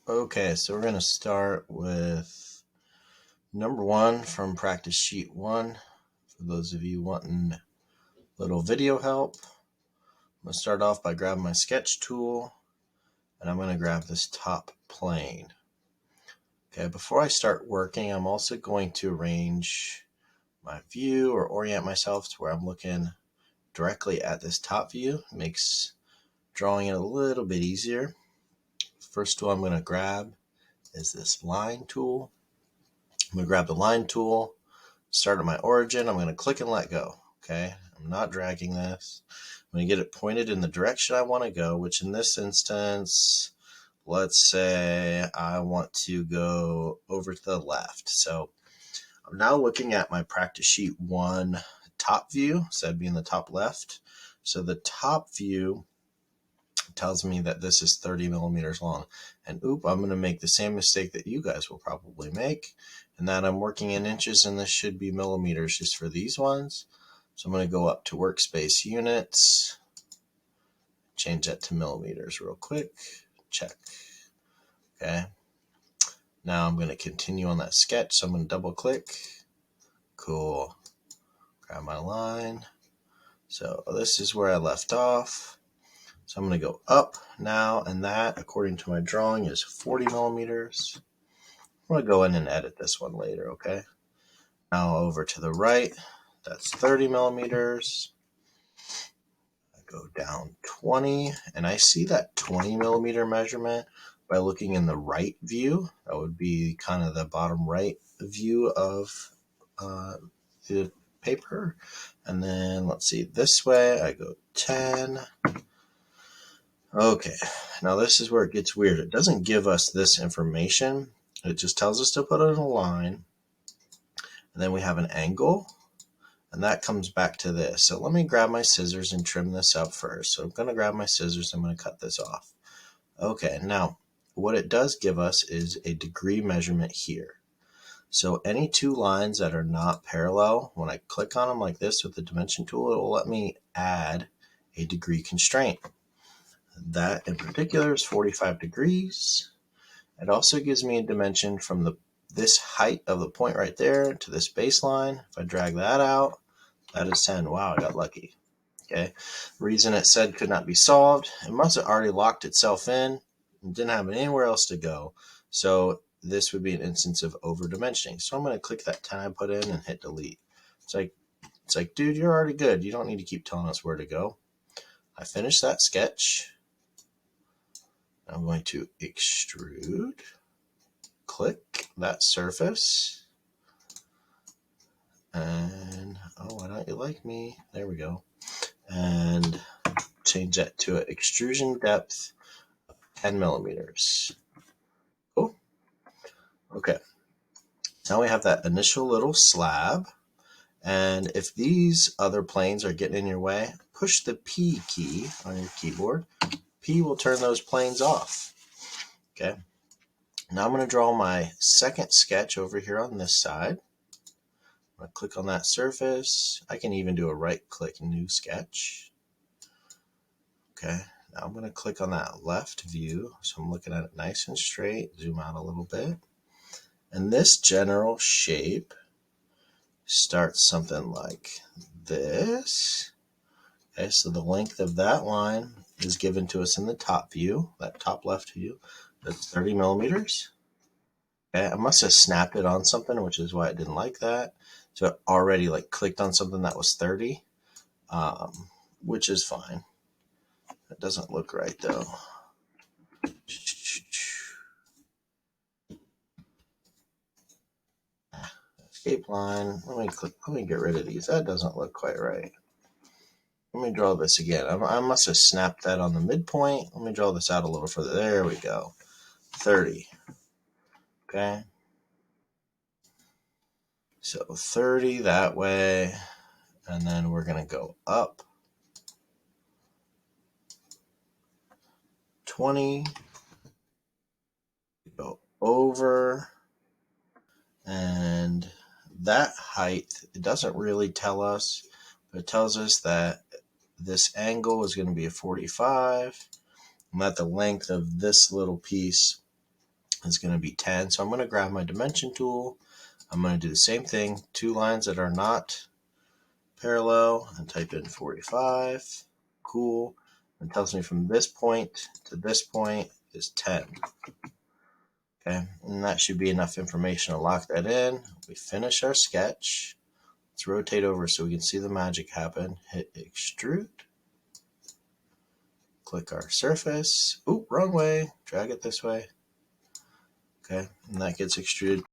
Okay, so we're going to start with number 1 from practice sheet 1. For those of you wanting a little video help, I'm going to start off by grabbing my sketch tool, and I'm going to grab this top plane. Okay, before I start working, I'm also going to arrange my view or orient myself to where I'm looking directly at this top view. It makes drawing it a little bit easier. First tool I'm going to grab is this line tool. I'm going to grab the line tool, start at my origin. I'm going to click and let go. Okay, I'm not dragging this. I'm going to get it pointed in the direction I want to go, which in this instance, let's say I want to go over to the left. So I'm now looking at my practice sheet 1 top view, so that'd be in the top left. So the top view tells me that this is 30 millimeters long. And I'm going to make the same mistake that you guys will probably make, and that I'm working in inches, and this should be millimeters just for these ones. So I'm going to go up to workspace units, change that to millimeters real quick, check. Okay. Now I'm going to continue on that sketch, so I'm going to double click. Cool. Grab my line. So this is where I left off. So I'm going to go up now, and that, according to my drawing, is 40 millimeters. I'm going to go in and edit this one later, okay? Now over to the right, that's 30 millimeters. I go down 20, and I see that 20 millimeter measurement by looking in the right view. That would be kind of the bottom right view of the paper. And then let's see, this way I go 10. Okay, now this is where it gets weird. It doesn't give us this information. It just tells us to put it in a line. And then we have an angle, and that comes back to this. So let me grab my scissors and trim this up first. So I'm going to grab my scissors. I'm going to cut this off. Okay, now what it does give us is a degree measurement here. So any two lines that are not parallel, when I click on them like this with the dimension tool, it will let me add a degree constraint. That in particular is 45 degrees. It also gives me a dimension from this height of the point right there to this baseline. If I drag that out, that is 10. Wow, I got lucky. Okay. Reason it said could not be solved. It must have already locked itself in and didn't have anywhere else to go. So this would be an instance of over dimensioning. So I'm going to click that 10 I put in and hit delete. It's like, dude, you're already good. You don't need to keep telling us where to go. I finished that sketch. I'm going to extrude, click that surface, and why don't you like me? There we go. And change that to an extrusion depth of 10 millimeters. Cool. Okay. Now we have that initial little slab. And if these other planes are getting in your way, push the P key on your keyboard. P will turn those planes off. Okay. Now I'm going to draw my second sketch over here on this side. I'm going to click on that surface. I can even do a right click new sketch. Okay. Now I'm going to click on that left view. So I'm looking at it nice and straight. Zoom out a little bit. And this general shape starts something like this. Okay, so the length of that line is given to us in the top view, that top left view. That's 30 millimeters. Okay, I must have snapped it on something, which is why it didn't like that. So it already clicked on something that was 30, which is fine. It doesn't look right though. Escape line. Let me get rid of these. That doesn't look quite right. Let me draw this again. I must have snapped that on the midpoint. Let me draw this out a little further. There we go. 30. Okay. So 30 that way. And then we're going to go up 20. Go over. And that height, it doesn't really tell us, but it tells us that this angle is going to be a 45, and that the length of this little piece is going to be 10. So I'm going to grab my dimension tool. I'm going to do the same thing, 2 lines that are not parallel, and type in 45. Cool. It tells me from this point to this point is 10. Okay, and that should be enough information to lock that in. We finish our sketch. Let's rotate over so we can see the magic happen. Hit extrude. Click our surface. Oop, wrong way. Drag it this way. Okay, and that gets extruded.